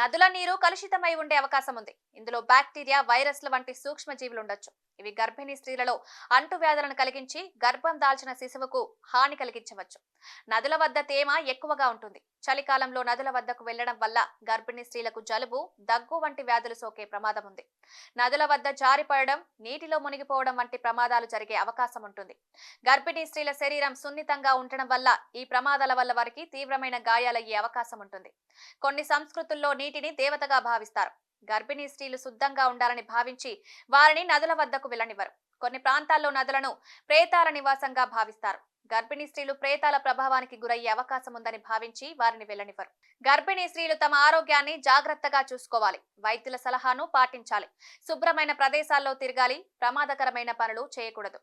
నదుల నీరు కలుషితమై ఉండే అవకాశం ఉంది. ఇందులో బ్యాక్టీరియా, వైరస్ల వంటి సూక్ష్మజీవులు ఉండొచ్చు. ఇవి గర్భిణీ స్త్రీలలో అంటువ్యాధులను కలిగించి గర్భం దాల్చిన శిశువుకు హాని కలిగించవచ్చు. నదుల వద్ద తేమ ఎక్కువగా ఉంటుంది. చలికాలంలో నదుల వద్దకు వెళ్లడం వల్ల గర్భిణీ స్త్రీలకు జలుబు, దగ్గు వంటి వ్యాధులు సోకే ప్రమాదం ఉంది. నదుల వద్ద జారిపడడం, నీటిలో మునిగిపోవడం వంటి ప్రమాదాలు జరిగే అవకాశం ఉంటుంది. గర్భిణీ స్త్రీల శరీరం సున్నితంగా ఉండడం వల్ల ఈ ప్రమాదాల వల్ల వారికి తీవ్రమైన గాయాలయ్యే అవకాశం ఉంటుంది. కొన్ని సంస్కృతుల్లో నీటిని దేవతగా భావిస్తారు. గర్భిణీ స్త్రీలు శుద్ధంగా ఉండాలని భావించి వారిని నదుల వద్దకు వెళ్లనివ్వరు. కొన్ని ప్రాంతాల్లో నదులను ప్రేతాల నివాసంగా భావిస్తారు. గర్భిణీ స్త్రీలు ప్రేతాల ప్రభావానికి గురయ్యే అవకాశం ఉందని భావించి వారిని వెళ్లనివ్వరు. గర్భిణీ స్త్రీలు తమ ఆరోగ్యాన్ని జాగ్రత్తగా చూసుకోవాలి. వైద్యుల సలహాను పాటించాలి. శుభ్రమైన ప్రదేశాల్లో తిరగాలి. ప్రమాదకరమైన పనులు చేయకూడదు.